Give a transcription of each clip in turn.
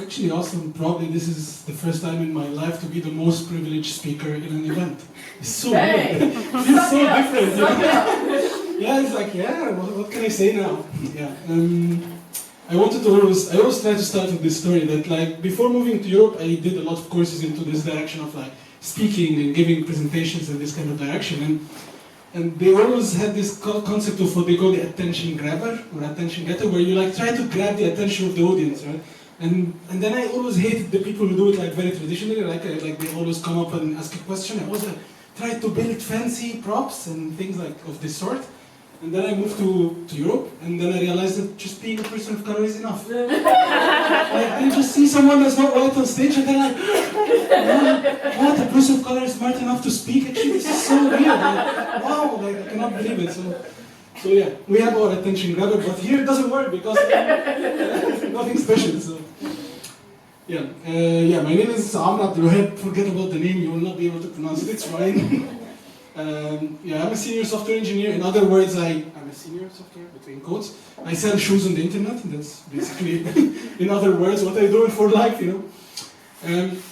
actually awesome. Probably this is the first time in my life to be the most privileged speaker in an event. It's so weird. It's so different. Yeah, it's like, yeah, what can I say now? Yeah. I always try to start with this story that, like, before moving to Europe, I did a lot of courses into this direction of like speaking and giving presentations in this kind of direction. And they always had this concept of what they call the attention grabber or attention getter, where you like try to grab the attention of the audience, right? And then I always hated the people who do it like very traditionally, like they always come up and ask a question. I always like try to build fancy props and things like of this sort. And then I moved to Europe, and then I realized that just being a person of color is enough. Like, I just see someone that's not white on stage, and they're like, what, a person of color is smart enough to speak? Actually, this is so weird. Like, wow, like, I cannot believe it. So yeah, we have our attention grabber, but here it doesn't work because nothing special. So yeah, my name is Amr Abdelwahab. Forget about the name; you will not be able to pronounce it. It's fine. Yeah, I'm a senior software engineer. In other words, I'm a senior software, between quotes. I sell shoes on the internet, and that's basically, in other words, what I do for life, you know.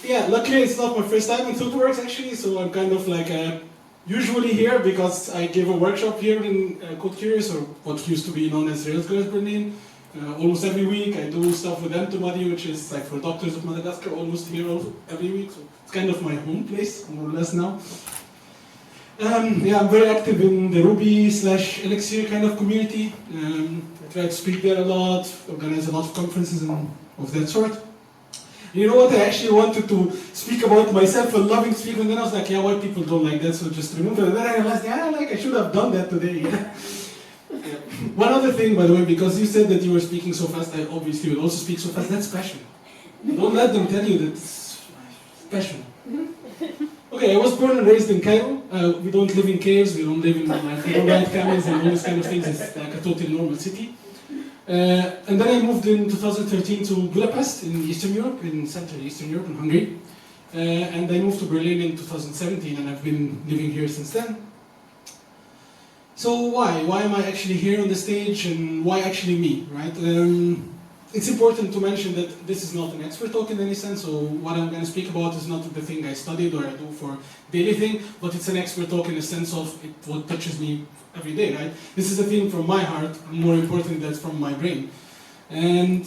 Yeah, luckily it's not my first time in ThoughtWorks actually, so I'm kind of like usually here because I give a workshop here in Code Curious, or what used to be known as Railsgirls Berlin. Almost every week I do stuff with Entomadi, which is like for doctors of Madagascar, almost here every week. So it's kind of my home place, more or less now. Yeah, I'm very active in the Ruby/Elixir kind of community. I try to speak there a lot, organize a lot of conferences and of that sort. You know what, I actually wanted to speak about myself and loving speaking, and then I was like, yeah, white people don't like that, so just remove it. And then I realized, yeah, like I should have done that today. Yeah. One other thing, by the way, because you said that you were speaking so fast, I obviously will also speak so fast. That's passion. Don't let them tell you that it's passion. Okay, I was born and raised in Cairo. We don't live in caves, we don't live in, like, we don't ride camels and all these kind of things. It's like a totally normal city. And then I moved in 2013 to Budapest in Eastern Europe, in Central Eastern Europe, in Hungary. And I moved to Berlin in 2017, and I've been living here since then. So why? Why am I actually here on the stage, and why actually me, right? It's important to mention that this is not an expert talk in any sense, so what I'm going to speak about is not the thing I studied or I do for daily thing, but it's an expert talk in the sense of what touches me every day, right? This is a thing from my heart, more importantly, that's from my brain. And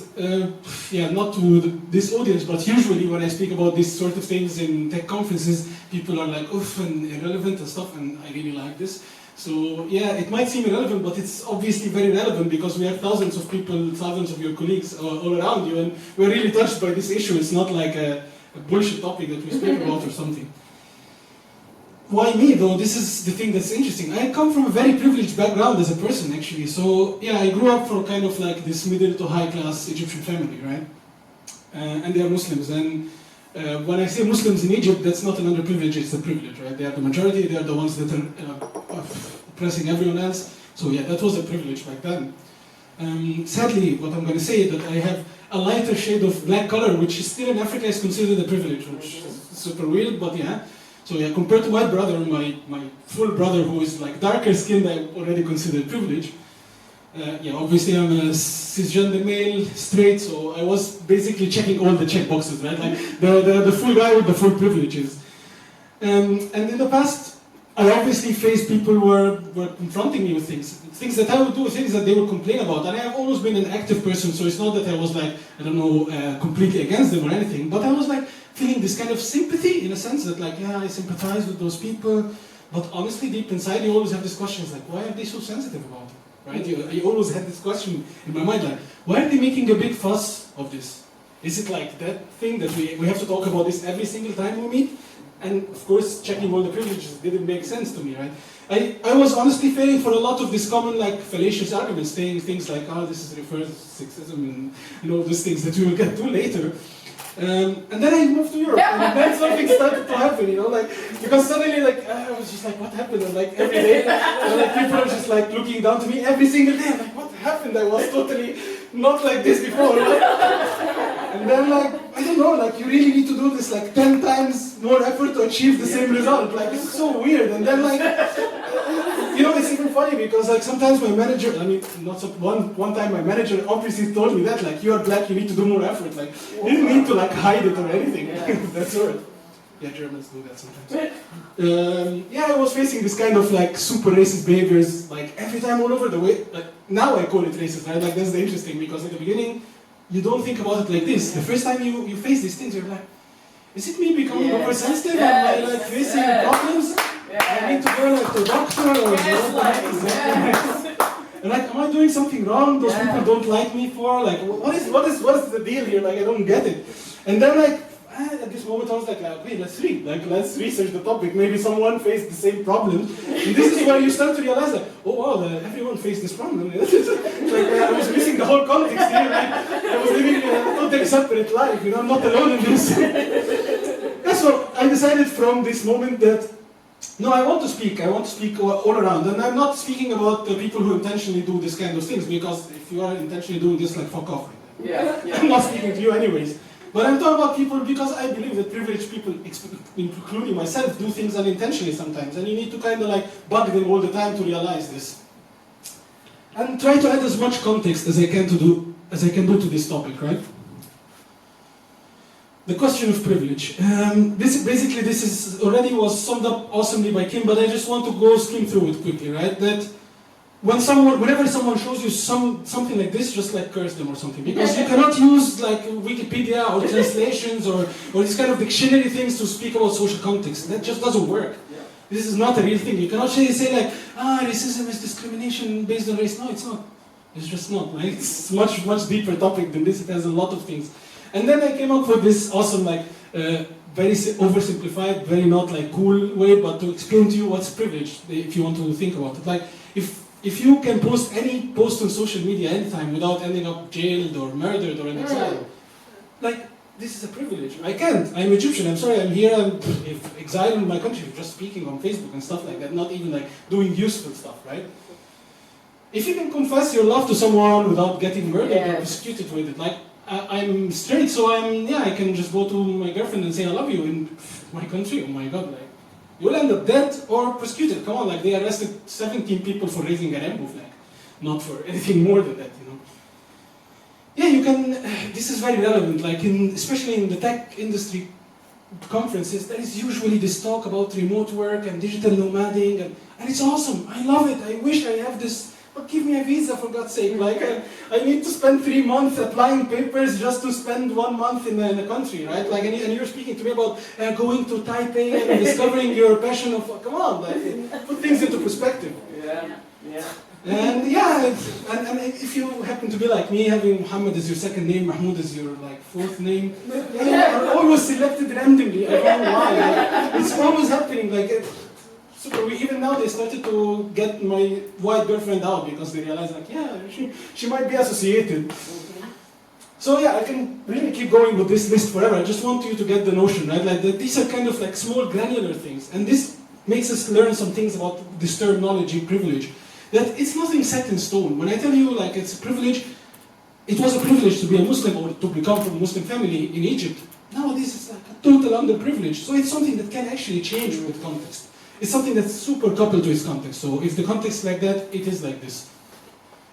yeah, not to this audience, but usually when I speak about these sort of things in tech conferences, people are like, oof, and irrelevant and stuff, and I really like this. So yeah, it might seem irrelevant, but it's obviously very relevant because we have thousands of people, thousands of your colleagues all around you, and we're really touched by this issue. It's not like a bullshit topic that we speak about or something. Why me though? This is the thing that's interesting. I come from a very privileged background as a person actually. So yeah, I grew up from kind of like this middle to high class Egyptian family, right? And they are Muslims. And when I say Muslims in Egypt, that's not an underprivilege, it's a privilege, right? They are the majority, they are the ones that are oppressing everyone else. So yeah, that was a privilege back then. Sadly, what I'm going to say is that I have a lighter shade of black color, which is still in Africa is considered a privilege, which is super weird, but yeah. So yeah, compared to my brother, my full brother who is like darker skinned, I already consider privilege. Yeah, obviously I'm a cisgender male, straight, so I was basically checking all the check boxes, right? Like the full guy with the full privileges. And in the past, I obviously faced people who were confronting me with things that I would do, things that they would complain about. And I have always been an active person, so it's not that I was like, I don't know, completely against them or anything, but I was like feeling this kind of sympathy in a sense that like, yeah, I sympathize with those people, but honestly, deep inside, you always have these questions like, why are they so sensitive about it? Right? You always had this question in my mind, like, why are they making a big fuss of this? Is it like that thing that we have to talk about this every single time we meet? And of course, checking all the privileges didn't make sense to me, right? I was honestly failing for a lot of these common, like, fallacious arguments, saying things like, oh, this is refers to sexism, and you know, those things that we will get to later. And then I moved to Europe, and then something started to happen, you know, like, because suddenly, like, I was just like, what happened? And like, every day, and like, people are just like looking down to me every single day. I'm like, what happened? I was totally not like this before. And then like, I don't know, like you really need to do this like 10 times more effort to achieve the same result. Like it's so weird. And then like, you know, it's even funny because like sometimes my manager, I mean, not so, one time my manager obviously told me that like, you are black, you need to do more effort. Like, you didn't need to like hide it or anything. That's all right. Yeah, Germans do that sometimes. Yeah, I was facing this kind of like super racist behaviors like every time all over the way. Like now I call it racist, right? Like that's the interesting because at the beginning you don't think about it like this. The first time you face these things, you're like, is it me becoming oversensitive? Am I like facing problems? I need to go like to a doctor or and like, am I doing something wrong? Those people don't like me for? Like, what is the deal here? Like, I don't get it. And then like, at this moment I was like, okay, let's read. Like, let's research the topic. Maybe someone faced the same problem. And this is where you start to realize that, oh wow, everyone faced this problem. Like, I was missing the whole context here. Like, I was living a totally separate life. You know, I'm not alone in this. Yeah, so I decided from this moment that no, I want to speak all around. And I'm not speaking about the people who intentionally do this kind of things, because if you are intentionally doing this, like, fuck off. I'm not speaking to you anyways. But I'm talking about people because I believe that privileged people, including myself, do things unintentionally sometimes. And you need to kind of like bug them all the time to realize this. And try to add as much context as I can do to this topic, right? The question of privilege. This already was summed up awesomely by Kim, but I just want to go skim through it quickly, right? That whenever someone shows you something like this, just like curse them or something, because you cannot use like Wikipedia or translations or these kind of dictionary things to speak about social context. That just doesn't work. This is not a real thing. You cannot say like, racism is discrimination based on race. No, it's not. It's just not. Right? It's much deeper topic than this. It has a lot of things. And then I came up with this awesome, like, very oversimplified, very not like cool way, but to explain to you what's privilege, if you want to think about it. Like, if you can post any post on social media anytime without ending up jailed or murdered or in exile, like, this is a privilege. I can't. I'm Egyptian. I'm sorry. I'm here. I'm exiled in my country, just speaking on Facebook and stuff like that, not even like doing useful stuff, right? If you can confess your love to someone without getting murdered or persecuted with it, like, I'm straight, so I can just go to my girlfriend and say I love you in my country. Oh my God, like, you'll end up dead or persecuted. Come on, like, they arrested 17 people for raising a rainbow flag, not for anything more than that, you know. Yeah, you can. This is very relevant, like especially in the tech industry conferences. There is usually this talk about remote work and digital nomading, and it's awesome. I love it. I wish I have this. But give me a visa, for God's sake. Like, I need to spend 3 months applying papers just to spend 1 month in a country, right? Like, and you're speaking to me about going to Taipei and discovering your passion of, come on, like, put things into perspective. And and if you happen to be like me, having Muhammad as your second name, Mahmoud as your like fourth name, you are always selected randomly. I don't know why. Like, it's always happening. Like, even now they started to get my white girlfriend out because they realized like, she might be associated. So yeah, I can really keep going with this list forever. I just want you to get the notion, right? Like these are kind of like small granular things, and this makes us learn some things about this terminology, privilege. That it's nothing set in stone. When I tell you like it's a privilege, it was a privilege to be a Muslim or to become from a Muslim family in Egypt. Nowadays it's like a total underprivilege. So it's something that can actually change with context. It's something that's super coupled to its context. So if the context is like that, it is like this.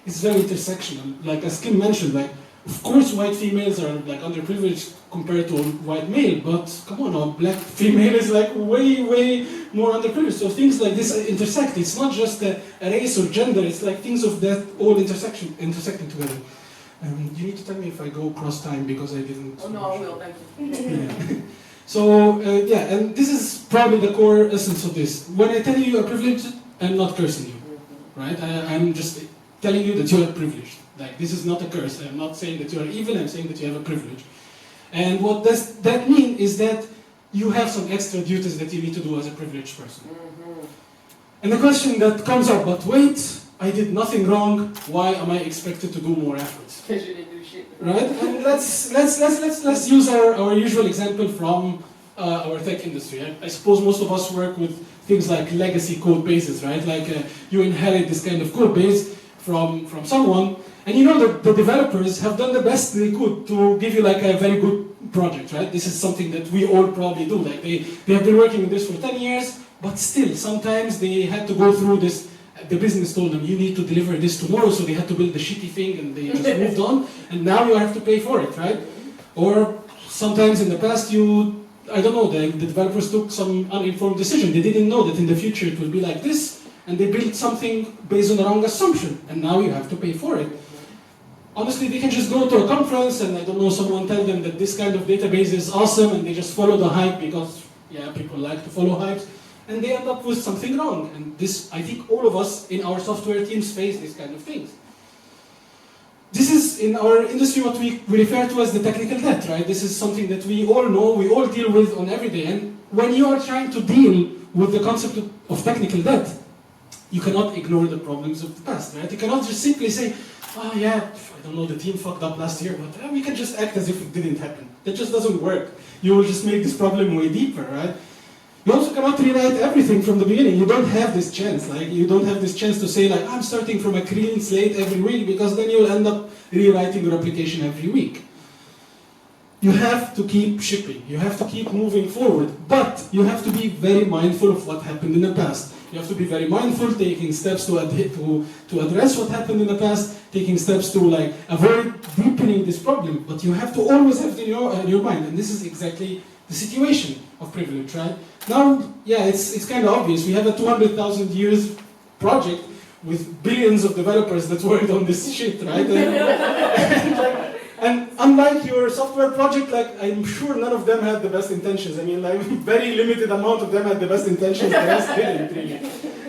It's very intersectional. Like as Kim mentioned, like, of course white females are like underprivileged compared to a white male, but come on, a black female is like way more underprivileged. So things like this intersect. It's not just a race or gender, it's like things of that all intersecting together. You need to tell me if I go cross time because I didn't... Oh no, I will, thank you. Yeah. So, and this is probably the core essence of this. When I tell you you are privileged, I'm not cursing you, right? I'm just telling you that you are privileged. Like, this is not a curse. I'm not saying that you are evil, I'm saying that you have a privilege. And what does that mean is that you have some extra duties that you need to do as a privileged person. And the question that comes up, but wait, I did nothing wrong, why am I expected to do more efforts? Because you didn't do shit. Right? And let's use our usual example from our tech industry. I suppose most of us work with things like legacy code bases, right? Like you inherit this kind of code base from someone, and you know that the developers have done the best they could to give you like a very good project, right? This is something that we all probably do. Like they have been working on this for 10 years, but still sometimes they had to go through this. The business told them you need to deliver this tomorrow, so they had to build the shitty thing and they just moved on, and now you have to pay for it, right? Or sometimes in the past I don't know, the developers took some uninformed decision. They didn't know that in the future it will be like this, and they built something based on the wrong assumption, and now you have to pay for it. Honestly, they can just go to a conference and, I don't know, someone tell them that this kind of database is awesome, and they just follow the hype because, yeah, people like to follow hypes, and they end up with something wrong. And this, I think all of us in our software teams face these kind of things. This is, in our industry, what we refer to as the technical debt, right? This is something that we all know, we all deal with on every day. And when you are trying to deal with the concept of technical debt, you cannot ignore the problems of the past, right? You cannot just simply say, oh yeah, I don't know, the team fucked up last year, but we can just act as if it didn't happen. That just doesn't work. You will just make this problem way deeper, right? You also cannot rewrite everything from the beginning. You don't have this chance. Like, you don't have this chance to say, like, I'm starting from a clean slate every week, because then you'll end up rewriting your application every week. You have to keep shipping. You have to keep moving forward. But you have to be very mindful of what happened in the past. You have to be very mindful, taking steps to address what happened in the past, taking steps to like avoid deepening this problem. But you have to always have it in your mind. And this is exactly the situation of privilege, right? Now, yeah, it's kind of obvious. We have a 200,000 years project with billions of developers that worked on this shit, right? And unlike your software project, like, I'm sure none of them had the best intentions. I mean, like, very limited amount of them had the best intentions, the rest didn't really.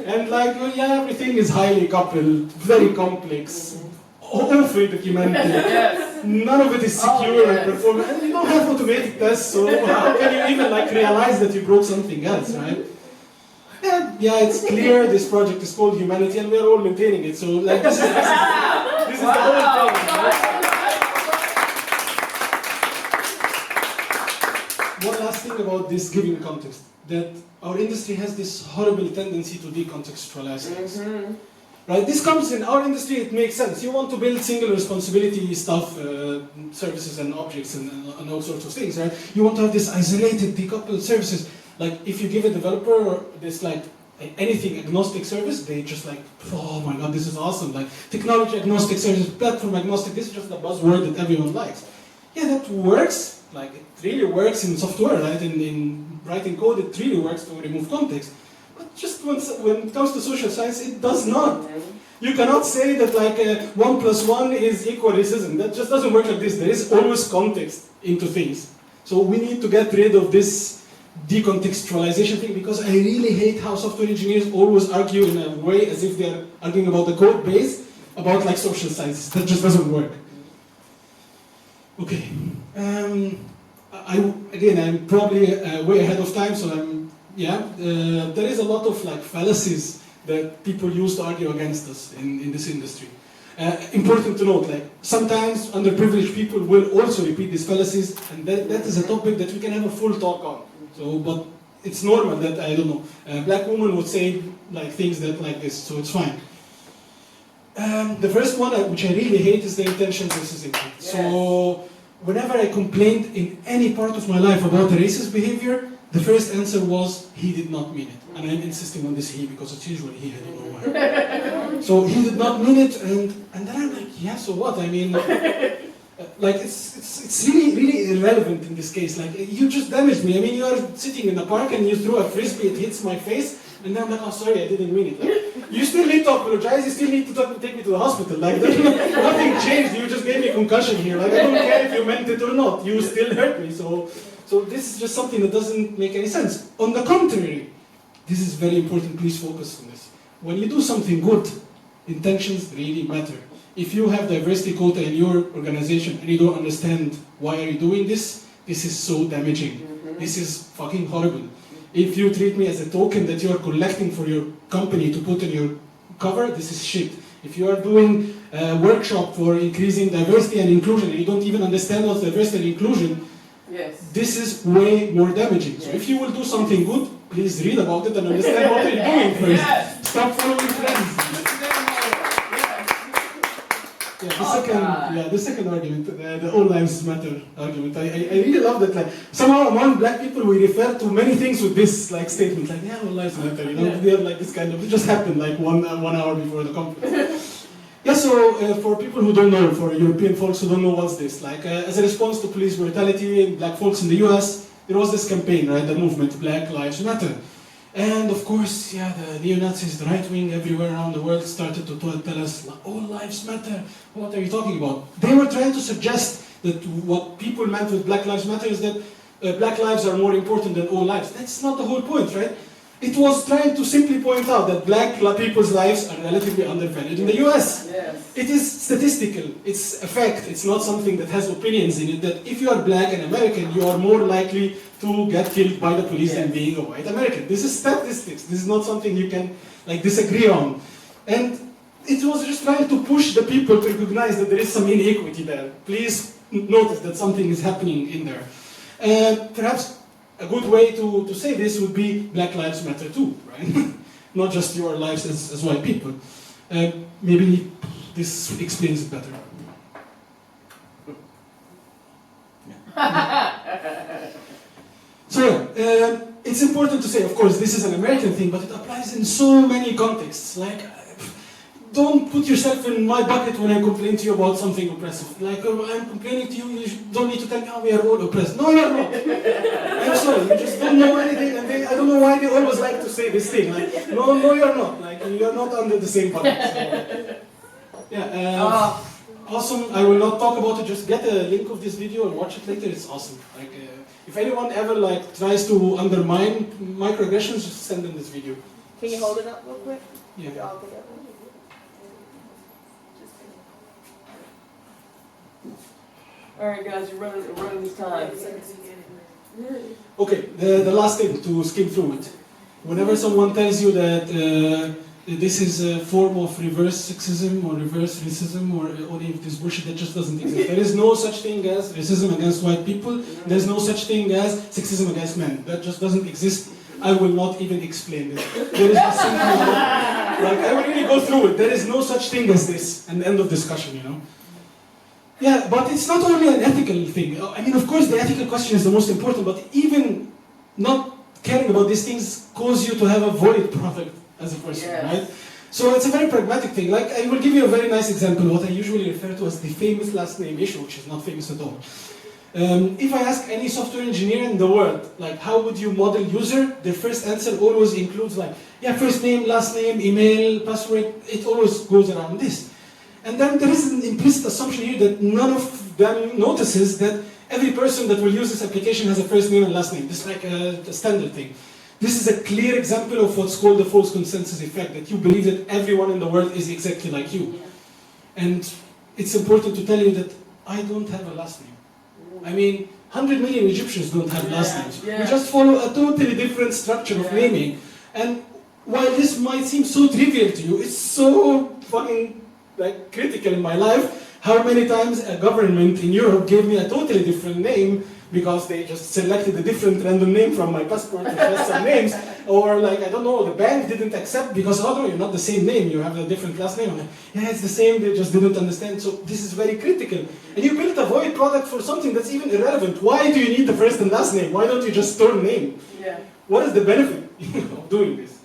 And like, well, yeah, everything is highly coupled, very complex, awfully documented. Yes. None of it is secure and performant. And you don't have automated tests, so how can you even like realize that you broke something else, right? And yeah, it's clear this project is called humanity, and we are all maintaining it. So like, this is the whole problem, right? One last thing about this giving context, that our industry has this horrible tendency to decontextualize things. Mm-hmm. Right? This comes in our industry, it makes sense. You want to build single responsibility stuff, services and objects and all sorts of things, right? You want to have this isolated, decoupled services. Like, if you give a developer this, like, anything agnostic service, they just like, oh my god, this is awesome. Like, technology agnostic service, platform agnostic, this is just a buzzword that everyone likes. Yeah, that works. Like, it really works in software, right? In writing code, it really works to remove context. But just when it comes to social science, it does not. You cannot say that like 1 + 1 is equal racism. That just doesn't work like this. There is always context into things. So we need to get rid of this decontextualization thing, because I really hate how software engineers always argue in a way as if they're arguing about the code base, about like social sciences. That just doesn't work. Okay. I'm probably way ahead of time, so there is a lot of like fallacies that people use to argue against us in this industry. Important to note, like, sometimes underprivileged people will also repeat these fallacies, and that is a topic that we can have a full talk on. So, but it's normal that, I don't know, a black woman would say like things that like this, so it's fine. The first one, which I really hate, is the intention versus intent. Yes. So, whenever I complained in any part of my life about a racist behavior, the first answer was, he did not mean it. And I'm insisting on this he, because it's usually he, I don't know why. So he did not mean it, and then I'm like, yeah, so what? I mean, like, it's really, really irrelevant in this case. Like, you just damaged me. I mean, you are sitting in the park and you throw a frisbee, it hits my face, and then I'm like, oh, sorry, I didn't mean it. Like, you still need to apologize, you still need to take me to the hospital. Like, nothing changed, you just gave me a concussion here. Like, I don't care if you meant it or not, you still hurt me. So this is just something that doesn't make any sense. On the contrary, this is very important, please focus on this. When you do something good, intentions really matter. If you have diversity quota in your organization and you don't understand why are you doing this, this is so damaging. Mm-hmm. This is fucking horrible. If you treat me as a token that you are collecting for your company to put in your cover, this is shit. If you are doing a workshop for increasing diversity and inclusion and you don't even understand what's diversity and inclusion, yes, this is way more damaging. Yes. So if you will do something good, please read about it and understand what you're doing first. Yes. Stop following friends. second argument, the all lives matter argument. I really love that. Like somehow among black people we refer to many things with this like statement, like yeah, all lives matter. You know, they're like this kind of. It just happened like one hour before the conference. Yeah. So for people who don't know, for European folks who don't know what's this, like as a response to police brutality in black folks in the U.S., there was this campaign, right? The movement Black Lives Matter. And of course, yeah, the neo-Nazis, the right wing everywhere around the world started to tell us, all lives matter. What are you talking about? They were trying to suggest that what people meant with Black Lives Matter is that black lives are more important than all lives. That's not the whole point, right? It was trying to simply point out that black people's lives are relatively undervalued in the US. Yes. It is statistical, it's a fact, it's not something that has opinions in it, that if you are black and American, you are more likely to get killed by the police than being a white American. This is statistics, this is not something you can like disagree on. And it was just trying to push the people to recognize that there is some inequity there. Please notice that something is happening in there. Perhaps a good way to say this would be Black Lives Matter too, right? Not just your lives as white people. Maybe this explains it better. So, it's important to say, of course, this is an American thing, but it applies in so many contexts. Like, don't put yourself in my bucket when I complain to you about something oppressive. Like, I'm complaining to you, you don't need to tell me how we are all oppressed. No, you're not. I'm sorry, you just don't know anything, and I don't know why they always like to say this thing. Like, no, you're not. Like, you're not under the same bucket. So, yeah, awesome. I will not talk about it, just get a link of this video and watch it later. It's awesome. Like, if anyone ever like tries to undermine microaggressions, just send them this video. Can you hold it up real quick? Yeah. All together. All right, guys, you're running this time. Okay, the last thing to skim through it. Whenever someone tells you that this is a form of reverse sexism or reverse racism or any of this bullshit, that just doesn't exist. There is no such thing as racism against white people. There's no such thing as sexism against men. That just doesn't exist. I will not even explain it. There is just simply like I will really go through it. There is no such thing as this, and end of discussion, you know. Yeah, but it's not only an ethical thing. I mean, of course, the ethical question is the most important, but even not caring about these things cause you to have a void product as a person, right? So it's a very pragmatic thing. Like, I will give you a very nice example, what I usually refer to as the famous last name issue, which is not famous at all. If I ask any software engineer in the world, like, how would you model user, their first answer always includes like, yeah, first name, last name, email, password, it always goes around this. And then there is an implicit assumption here that none of them notices that every person that will use this application has a first name and last name. This is like a standard thing. This is a clear example of what's called the false consensus effect, that you believe that everyone in the world is exactly like you. And it's important to tell you that I don't have a last name. I mean, 100 million Egyptians don't have last names. We just follow a totally different structure of naming. And while this might seem so trivial to you, it's so fucking like critical in my life, how many times a government in Europe gave me a totally different name because they just selected a different random name from my passport which has some names, or like, I don't know, the bank didn't accept because, oh no, you're not the same name, you have a different last name. I'm like, yeah, it's the same, they just didn't understand. So this is very critical. And you built a void product for something that's even irrelevant. Why do you need the first and last name? Why don't you just store name? Yeah. What is the benefit of doing this?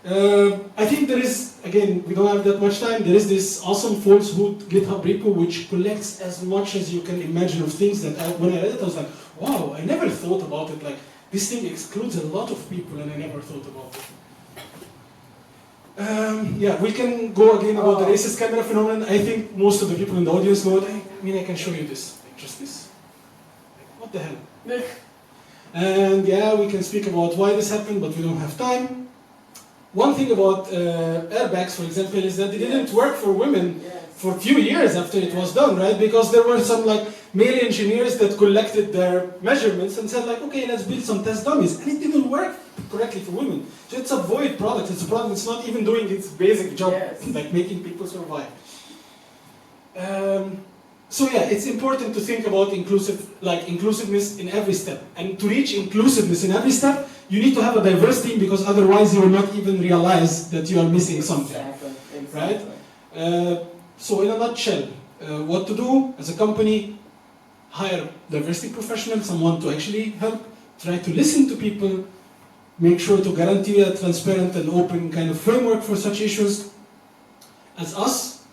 I think there is, again, we don't have that much time, there is this awesome falsehood GitHub repo which collects as much as you can imagine of things that when I read it I was like, wow, I never thought about it, like this thing excludes a lot of people and I never thought about it. Yeah, we can go again about the racist camera phenomenon. I think most of the people in the audience know it. I mean, I can show you this, like just this. Like, what the hell? And yeah, we can speak about why this happened, but we don't have time. One thing about airbags, for example, is that they didn't work for women for a few years after it was done, right? Because there were some like male engineers that collected their measurements and said like, okay, let's build some test dummies. And it didn't work correctly for women. So it's a void product. It's a product that's not even doing its basic job, like making people survive. So yeah, it's important to think about inclusiveness in every step. And to reach inclusiveness in every step, you need to have a diverse team because otherwise you will not even realize that you are missing something, right? So in a nutshell, what to do as a company: hire diversity professionals, someone to actually help, try to listen to people, make sure to guarantee a transparent and open kind of framework for such issues. As us,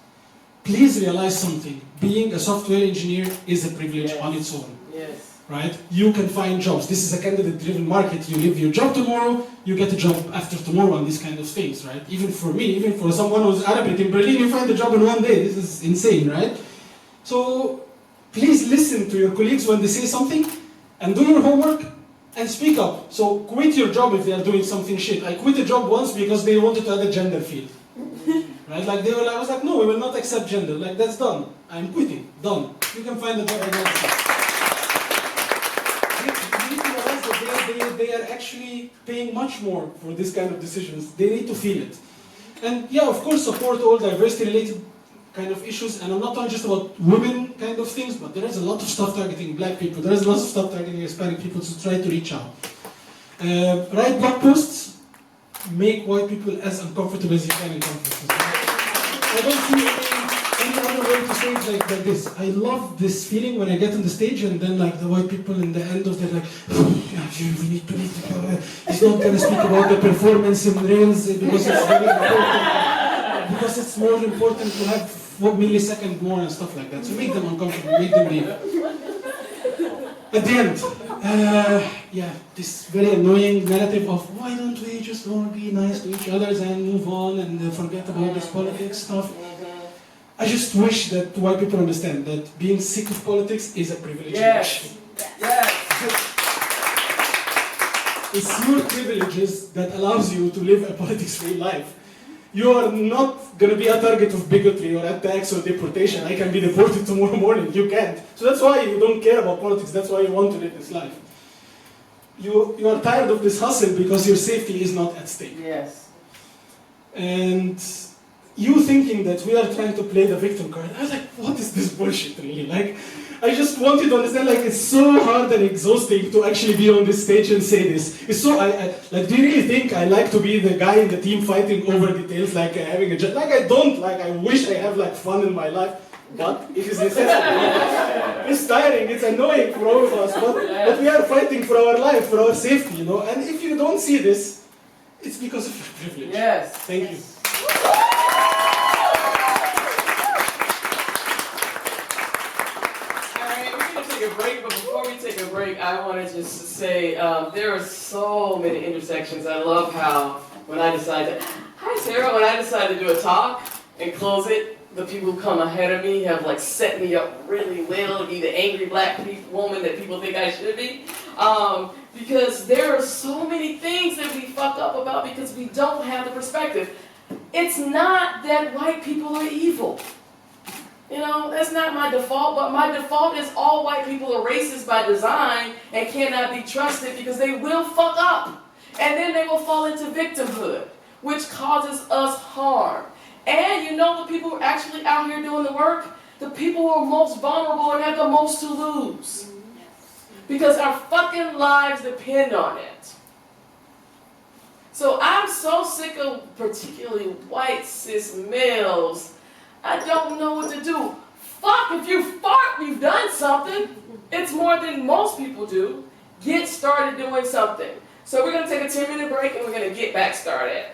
please realize something: being a software engineer is a privilege on its own. Yes. Right? You can find jobs. This is a candidate-driven market. You leave your job tomorrow, you get a job after tomorrow, and these kind of things, right? Even for me, even for someone who's Arabic in Berlin, you find a job in one day. This is insane, right? So please listen to your colleagues when they say something, and do your homework, and speak up. So quit your job if they are doing something shit. I quit a job once because they wanted to add a gender field. Right? Like I was like, no, we will not accept gender. Like, that's done. I'm quitting. Done. You can find a job again. They are actually paying much more for this kind of decisions. They need to feel it. And yeah, of course, support all diversity-related kind of issues. And I'm not talking just about women kind of things, but there is a lot of stuff targeting black people. There is a lot of stuff targeting Hispanic people to try to reach out. Write blog posts. Make white people as uncomfortable as you can in conferences. I don't see any other way to say it like this. I love this feeling when I get on the stage and then like the white people in the end of the like, we need to he's not going to speak about the performance in Rails because it's very important. Because it's more important to have 4 milliseconds more and stuff like that. So make them uncomfortable, make them leave. At the end, yeah, this very annoying narrative of why don't we just all be nice to each other and move on and forget about this politics stuff. I just wish that white people understand that being sick of politics is a privilege. Yes. Yes. It's your privileges that allows you to live a politics-free life. You are not going to be a target of bigotry or attacks or deportation. I can be deported tomorrow morning. You can't. So that's why you don't care about politics. That's why you want to live this life. You are tired of this hustle because your safety is not at stake. Yes. And you thinking that we are trying to play the victim card, I was like, what is this bullshit really? Like, I just want you to understand, like, it's so hard and exhausting to actually be on this stage and say this. It's so, like, do you really think I like to be the guy in the team fighting over details, like having a job? Like, I don't, like, I wish I have, like, fun in my life, but it is necessary. It's tiring, it's annoying for all of us, but we are fighting for our life, for our safety, you know? And if you don't see this, it's because of your privilege. Yes. Thank you. A break, but before we take a break, I want to just say there are so many intersections. I love how when I decide to, hi Sarah, when I decide to do a talk and close it, the people who come ahead of me have like set me up really well to be the angry black woman that people think I should be. Because there are so many things that we fuck up about because we don't have the perspective. It's not that white people are evil. You know, that's not my default, but my default is all white people are racist by design and cannot be trusted because they will fuck up. And then they will fall into victimhood, which causes us harm. And you know the people who are actually out here doing the work? The people who are most vulnerable and have the most to lose. Because our fucking lives depend on it. So I'm so sick of particularly white cis males. I don't know what to do. Fuck, if you fart, you've done something. It's more than most people do. Get started doing something. So we're going to take a 10-minute break and we're going to get back started.